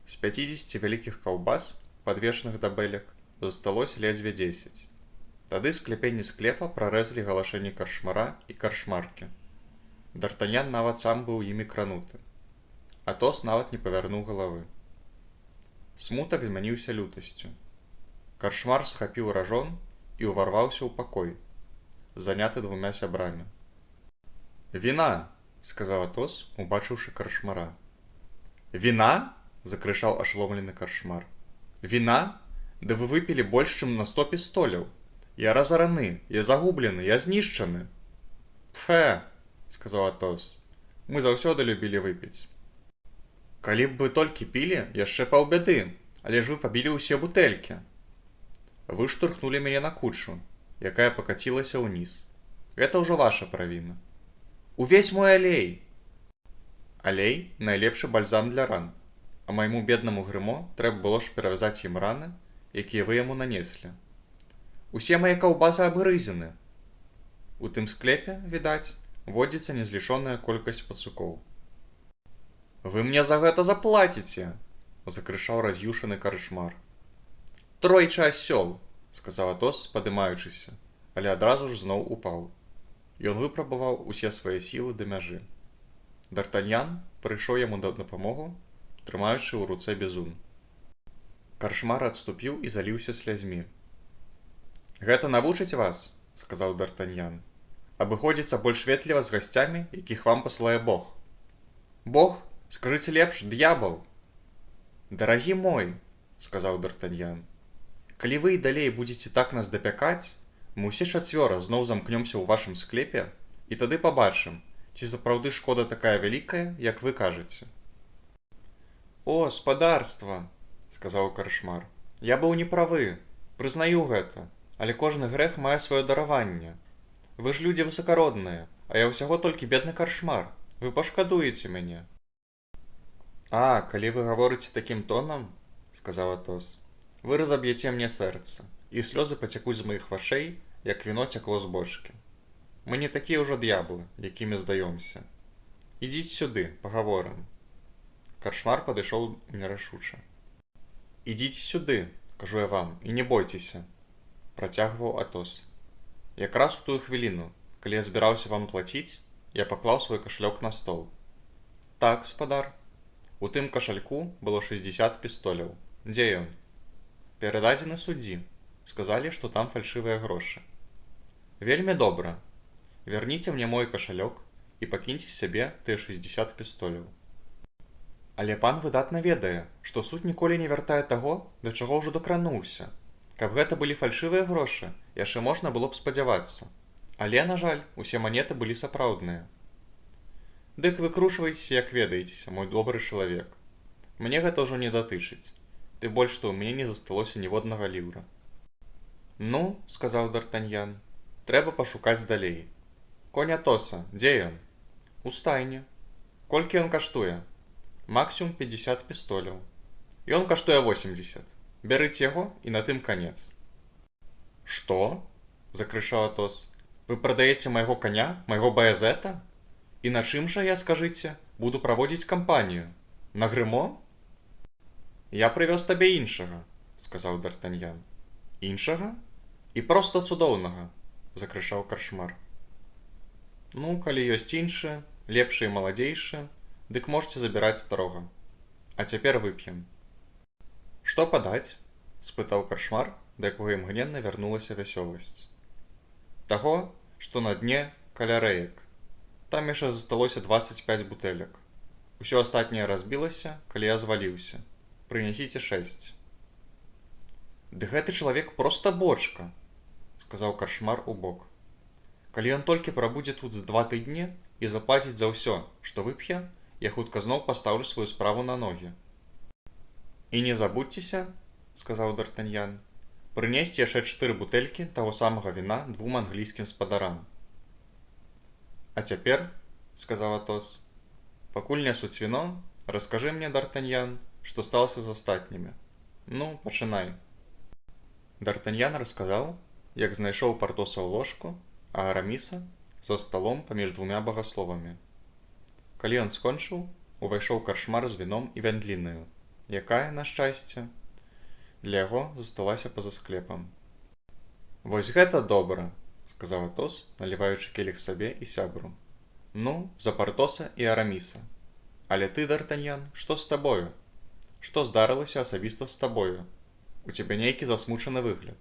З 50 вялікіх каўбас, падвешаных да бэлек, засталося ледзьве 10. Тады скляпенні склепа прарэзалі галашэнні Карчмара і Карчмаркі. Д'Артаньян нават сам быў імі крануты. Атос нават не павярнуў галавы. Смутак змяніўся лютасцю. Карчмар схапіў ражон і ўварваўся ў пакой, заняты двума сябрамі. «Віна!» – сказаў Атос, убачыўшы Карчмара. «Віна?» – закрычаў ашаломлены Карчмар. «Віна? Да вы выпілі больш, чым на 100 пістоляў. Я разараны, я загублены, я знішчаны». «Пфе!» – сказаў Атос. «Мы заўсёды любілі выпіць». «Калі б вы толькі пілі, яшчэ паўбяды, але ж вы пабілі ўсе бутэлькі. Вы штурхнулі мяне на кучу, якая пакацілася ўніз. Гэта ўжо ваша правіна. Увесь мой алей! Алей – найлепшы бальзам для ран. А майму беднаму Грымо трэба было ж перавязаць ім раны, якія вы яму нанеслі. Усе мае каўбасы абгрызены. У тым склепе, відаць, водзіцца незлічоная колькасць пацукоў. Вы мне за гэта заплаціце! Закрычаў раз'юшаны карчмар. Тройчы асёл! Сказаў Атос, падымаючыся, але адразу ж зноў упаў. Ён выпрабаваў усе свае сілы да мяжы. Д'Артаньян прыйшоў яму на дапамогу, трымаючы ў руцэ бізун. Карчмар адступіў і заліўся слязьмі. Гэта навучыць вас, сказаў Д'Артаньян, абыходзіцца больш ветліва з гасцямі, якіх вам паслае Бог. Бог, скажыце лепш, д'ябал. Дарагі мой, сказаў Д'Артаньян, калі вы і далей будзеце так нас дапякаць, мы ўсе чацвёра зноў замкнёмся ў вашым склепе, і тады пабачым, ці сапраўды шкода такая вялікая, як вы кажаце. О, спадарства, сказаў карчмар, я быў неправы, прызнаю гэта, але кожны грэх мае сваё дараванне. Вы ж людзі высакародныя, а я ўсяго толькі бедны карчмар, вы пашкадуеце мяне. А, калі вы гаворыце такім тонам, сказаў Атос, вы разаб'яце мне сэрца, і слёзы пацякуць з маіх вачэй, як віно цякло з бочкі. Мы не такія ўжо д'яблы, якімі здаёмся. Ідзіце сюды, пагаворым. Карчмар падышоў нерашуча. Ідзіце сюды, кажу я вам, і не бойцеся, працягваў Атос. Якраз у тую хвіліну, калі я збіраўся вам плаціць, я паклаў свой кашалёк на стол. Так, спадар. У тым кашальку было 60 пістоляў. Дзе ён? Перададзены суддзі. Сказалі, што там фальшывыя грошы. Вельмі добра. Вярніце мне мой кашалёк і пакіньце сябе тыя 60 пістоляў. Але пан выдатна ведае, што суд ніколі не вяртае таго, да чаго ўжо дакрануўся. Каб гэта былі фальшывыя грошы, яшчэ можна было б спадзявацца. Але, на жаль, усе манеты былі сапраўдныя. Дык выкручвайцеся, як ведаецеся, мой добры чалавек. Мне гэта ўжо не датычыць. Ты больш што ў мяне не засталося ніводнага ліўра. Ну, сказаў Д'Артаньян, трэба пашукаць далей. Конь Атоса, дзе ён? У стайні. Колькі ён каштуе? Максімум 50 пістоляў. Ён каштуе 80. Бярыце яго і на тым канец. Што? Закрычаў Атос. Вы прадаеце майго коня, майго баязета? І на чым жа я, скажыце, буду праводзіць кампанію? На Грымо? Я прывёз табе іншага, сказаў Д'Артаньян. Іншага? І проста цудоўнага, закрычаў карчмар. Ну, калі ёсць іншыя, лепшыя і маладзейшыя, дык можце забіраць старога. А цяпер вып'ем. Што падаць? Спытаў карчмар, да якога імгненна вярнулася вясёласць. Таго, што на дне каля рэек. Там яшчэ засталося 25 бутэлек. Усё астатняе разбілася, калі я зваліўся. Прынясіце 6. Ды гэты чалавек проста бочка, сказаў карчмар у бок. Калі ён толькі прабудзе тут з 2 тыдні і заплаціць за ўсё, што вып'е, я хутка зноў пастаўлю сваю справу на ногі. І не забудзьцеся, сказаў Д'Артаньян, прынесці яшчэ 4 бутэлькі таго самага віна 2 англійскім спадарам. А цяпер, сказаў Атос, пакуль нясуць віно, раскажы мне, Д'Артаньян, што сталася з астатнімі. Ну, пачынай. Д'Артаньян расказаў, як знайшоў Партоса ў ложку, а Араміса за сталом паміж 2 багасловамі. Калі ён скончыў, увайшоў карчмар з віном і вяндлінаю, якая, на шчасце, для яго засталася па-за склепам. Вось гэта добра, сказаў Атос, наліваючы келіх сабе і сябру. Ну, за Партоса і Араміса. Але ты, Д'Артаньян, што з табою? Што здарылася асабіста з табою? У цябе нейкі засмучаны выгляд.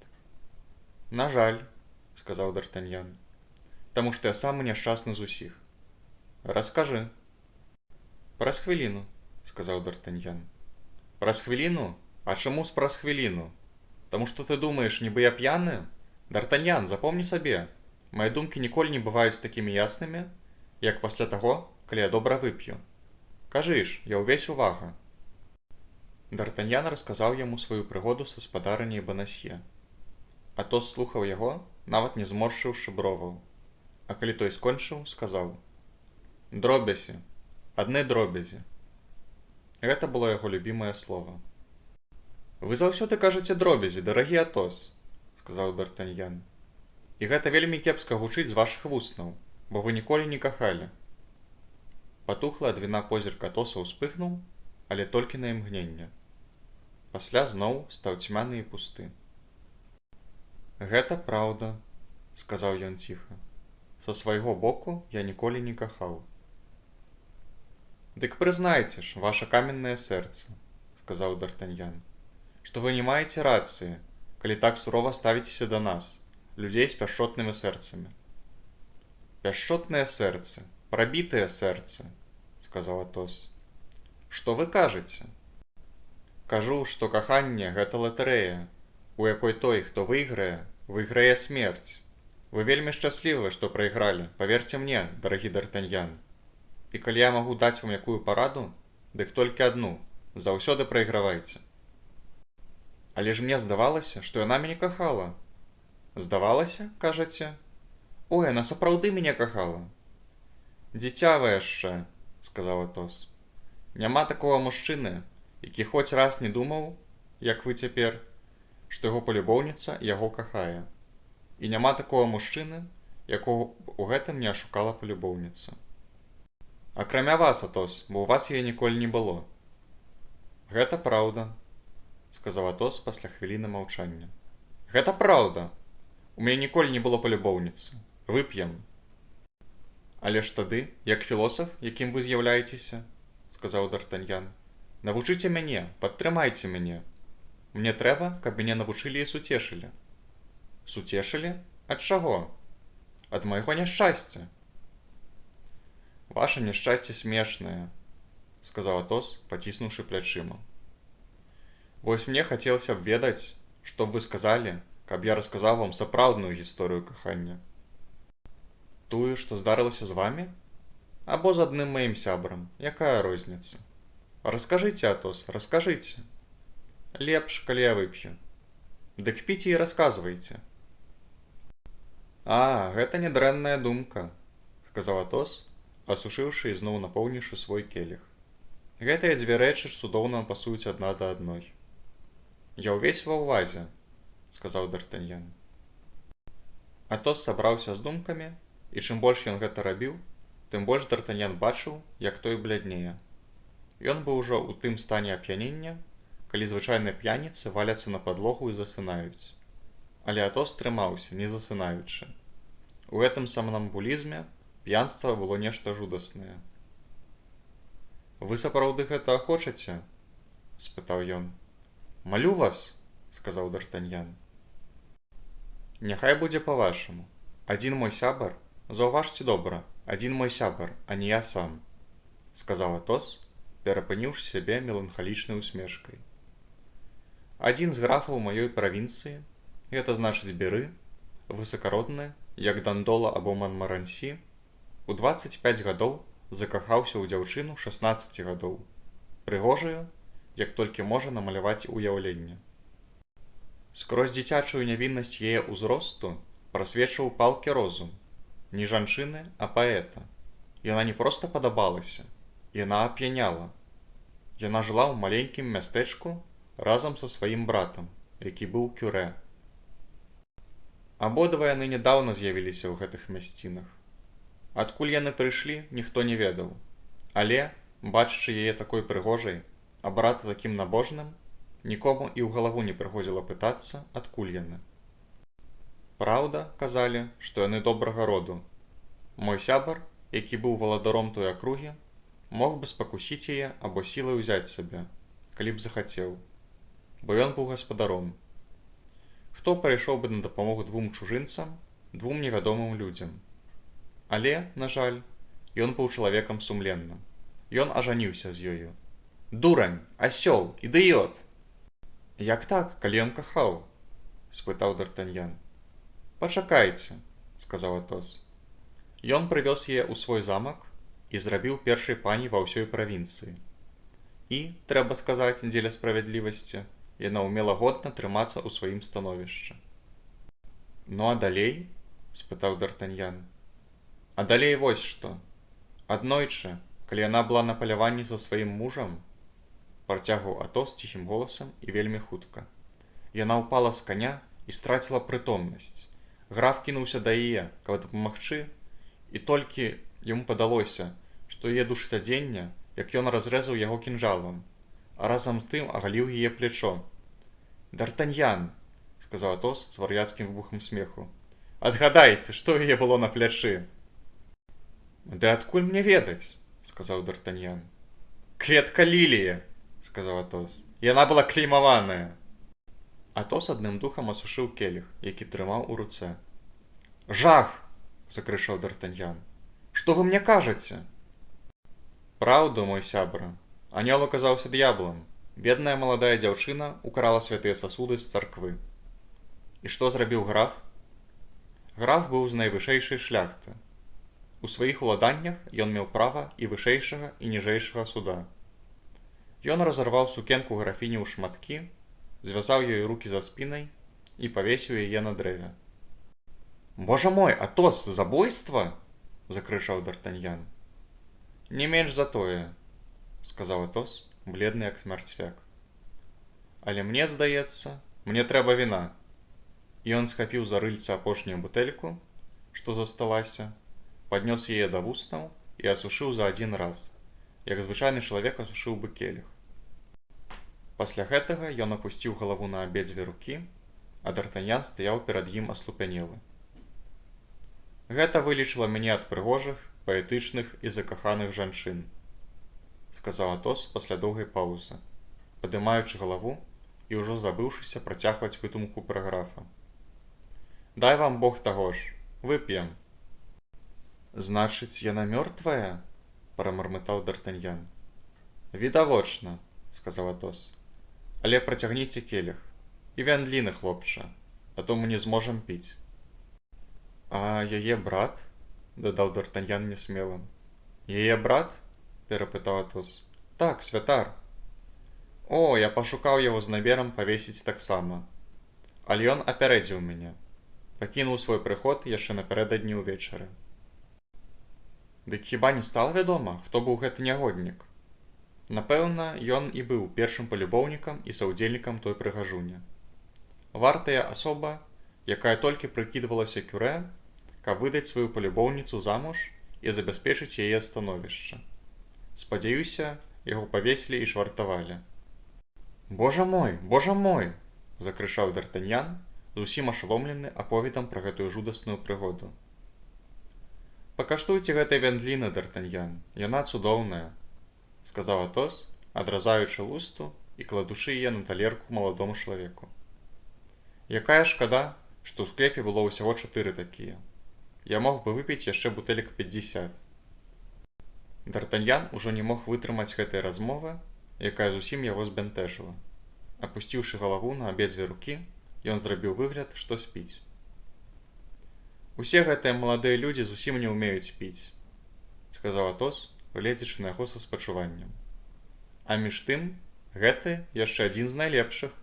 На жаль, сказаў Д'Артаньян, таму што я самы няшчасны з усіх. Раскажы. Праз хвіліну, сказаў Д'Артаньян. Праз хвіліну? А чаму праз хвіліну? Таму што ты думаеш, нібы я п'яны? Д'Артаньян, запомні сабе, мае думкі ніколі не бываюць такімі яснымі, як пасля таго, калі я добра вып'ю. Кажы ж, я ўвесь увага. Д'Артаньян расказаў яму сваю прыгоду са спадарыняй Банасье. Атос слухаў яго, нават не зморшчыўшы броваў. А калі той скончыў, сказаў: Дробязі. Адны дробязі. Гэта было яго любімае слова. «Вы заўсёды кажаце дробязі, дарагі Атос», – сказаў Д'Артаньян. «І гэта вельмі кепска гучыць з вашых вуснаў, бо вы ніколі не кахалі». Патухлы ад віна позірк Атоса ўспыхнуў, але толькі на імгненне. Пасля зноў стаў цьмяны і пусты. «Гэта праўда», – сказаў ён ціха. «Са свайго боку я ніколі не кахаў». «Дык прызнайце ж, ваша каменнае сэрца», – сказаў Д'Артаньян, «што вы не маеце рацыі, калі так сурова ставіцеся да нас, людзей з пяшчотнымі сэрцамі». «Пяшчотныя сэрцы, прабітыя сэрцы», – сказаў Атос. «Што вы кажаце?» «Кажу, што каханне – гэта латарэя, у якой той, хто выйграе, выйграе смерць. Вы вельмі шчаслівы, што прайгралі, паверце мне, дарагі Д'Артаньян. І калі я магу даць вам якую параду, дык толькі адну – заўсёды прайгравайце». «Але ж мне здавалася, што яна мяне кахала». «Здавалася, кажаце? Ой, яна сапраўды мяне кахала». «Дзіця вы яшчэ», – сказаў Атос. «Няма такога мужчыны, які хоць раз не думаў, як вы цяпер, што яго палюбоўніца яго кахае. І няма такога мужчыны, якога ў гэтым не ашукала палюбоўніца. Акрамя вас, Атос, бо ў вас яе ніколі не было». «Гэта праўда», – сказаў Атос пасля хвіліны маўчання. «Гэта праўда. У мяне ніколі не было палюбоўніцы. Вып'ем». «Але ж тады, як філосаф, якім вы з'яўляецеся, – сказаў Д'Артаньян, – навучыце мяне, падтрымайце мяне. Мне трэба, каб мяне навучылі і суцешылі». «Суцешылі? Ад чаго?» «Ад майго няшчасця». «Ваша няшчасце смешнае», – сказаў Атос, паціснуўшы плячыма. «Вось мне хацелася б ведаць, што б вы сказалі, каб я расказаў вам сапраўдную гісторыю кахання». «Тую, што здарылася з вамі? Або з адным маім сябрам, якая розніца? Раскажыце, Атос, раскажыце. Лепш, калі я вып'ю. Дык піце і расказвайце». «А, гэта нядрэнная думка», – сказаў Атос, асушыўшы і зноў напоўніўшы свой келіх. «Гэтыя дзве рэчы цудоўна пасуюць адна да адной». «Я ўвесь ва ўвазе», – сказаў Д'Артаньян. Атос сабраўся з думкамі, і чым больш ён гэта рабіў, тым больш Д'Артаньян бачыў, як той бляднее. Ён быў ужо ў тым стане ап'янення, калі звычайныя п'яніцы валяцца на падлогу і засынаюць. Але Атос трымаўся, не засынаючы. У гэтым самнамбулізме п'янства было нешта жудаснае. «Вы сапраўды гэта хочаце?» – спытаў ён. «Малю вас», – сказаў Д'Артаньян. «Няхай будзе па-вашаму. Адзін мой сябар, заўважце добра, адзін мой сябар, а не я сам», – сказаў Атос, перапыніўшы сябе меланхалічнай усмешкай. «Адзін з графаў маёй правінцыі, гэта значыць Бері, высакародны, як Дандола або Манмарансі, у 25 гадоў закахаўся ў дзяўчыну 16 гадоў, прыгожаю, як толькі можа намаляваць уяўленне. Скрозь дзіцячую нявіннасць яе ўзросту прасвечваў палкі розум, не жанчыны, а паэта. Яна не проста падабалася, яна ап'яняла. Яна жыла ў маленькім мястэчку разам са сваім братам, які быў кюрэ. Абодва яны нядаўна з'явіліся ў гэтых мясцінах. Адкуль яны прыйшлі, ніхто не ведаў. Але, бачачы яе такой прыгожай, а брата такім набожным, нікому і ў галаву не прыходзіла пытацца, адкуль яны. Праўда, казалі, што яны добрага роду. Мой сябар, які быў валадаром той акругі, мог бы спакусіць яе або сілай узяць сабе, калі б захацеў, бо ён быў гаспадаром. Хто прыйшоў бы на дапамогу двум чужынцам, двум невядомым людзям? Але, на жаль, ён быў чалавекам сумленным. Ён ажаніўся з ёю. «Дурань! Асёл! Ідыёт!» «Як так, калі ён кахаў?» – спытаў Д'Артаньян. «Пачакайце», – сказаў Атос. Ён прывёз яе ў свой замак і зрабіў першай пані ва ўсёй правінцыі. І, трэба сказаць, дзеля справядлівасці, яна ўмела годна трымацца ў сваім становішчы. «Ну а далей?» – спытаў Д'Артаньян. «А далей вось што. Аднойчы, калі яна была на паляванні са сваім мужам, працягваў Атос ціхім голасам і вельмі хутка. Яна ўпала з каня і страціла прытомнасць. Граф кінуўся да яе, каб дапамагчы, і толькі яму падалося, што яе душсядзенне, як ён разрэзаў яго кінжалам, а разам з тым агаліў яе плечо. «Д'Артаньян!» – сказаў Атос з вар'яцкім выбухам смеху. «Адгадайце, што яе было на плячы?» «Ды адкуль мне ведаць?» – сказаў Д'Артаньян. «Кветка ліліі!» – сказаў Атос. «Яна была клеймаваная!» Атос адным духам асушыў келіх, які трымаў у руцэ. «Жах!» – закрычаў Д'Артаньян. «Што вы мне кажаце?» «Праўду, мой сябра. Анёл аказаўся д'яблам. Бедная маладая дзяўчына украла святыя сасуды з царквы». «І што зрабіў граф?» Граф быў з найвышэйшай шляхты. У сваіх уладаннях ён меў права і вышэйшага, і ніжэйшага суда. Ён разарваў сукенку графіні ў шматкі, звязаў ёй рукі за спінай і павесіў яе на дрэве. «Божа мой, Атос, забойства!» – закрычаў Д'Артаньян. «Не менш за тое», – сказаў Атос, бледны як мярцвяк. «Але мне здаецца, мне трэба віна». І ён схапіў за рыльца апошнюю бутэльку, што засталася, паднёс яе да вуснаў і асушыў за адзін раз, як звычайны чалавек асушыў бы келіх. Пасля гэтага ён апусціў галаву на абедзве рукі, а Д'Артаньян стаяў перад ім аслупянелы. «Гэта вылечыла мяне ад прыгожых, паэтычных і закаханых жанчын», – сказаў Атос пасля доўгай паўзы, падымаючы галаву і ўжо забыўшыся працягваць выдумку пра графа. «Дай вам Бог таго ж, вып'ем». «Значыць, яна мёртвая?» – прамармытаў Д'Артаньян. «Відавочна», – сказаў Атос. «Але працягніце келіх. І вяндліны, хлопча, а то мы не зможам піць». «А яе брат?» – дадаў Д'Артаньян нясмелым. «Яе брат?» – перапытаў Атос. «Так, святар». «О, я пашукаў яго з намерам павесіць таксама. Але ён апярэдзіў мяне. Пакінуў свой прыход яшчэ напярэдадні ўвечары». «Дык хіба не стала вядома, хто быў гэты нягоднік?» Напэўна, ён і быў першым палюбоўнікам і саўдзельнікам той прыгажуні. Вартая асоба, якая толькі прыкідвалася кюрэ, каб выдаць сваю палюбоўніцу замуж і забяспечыць яе становішча. Спадзяюся, яго павесілі і швартавалі. «Божа мой!» – закрычаў Д'Артаньян, зусім ашаломлены аповедам пра гэтую жудасную прыгоду. «Пакаштуйце гэтай вяндліны, Д'Артаньян, яна цудоўная», – сказаў Атос, адразаючы лусту і кладучы яе на талерку маладому чалавеку. «Якая шкада, што ў склепе было ўсяго 4 такія. Я мог бы выпіць яшчэ бутэлек 50». Д'Артаньян ужо не мог вытрымаць гэтай размовы, якая зусім яго збянтэжыла. Апусціўшы галаву на абедзве рукі, ён зрабіў выгляд, што спіць. «Усе гэтыя маладыя людзі зусім не ўмеюць піць», – сказаў Атос, гледзячы на яго са спачуваннем. «А між тым, гэты яшчэ адзін з найлепшых».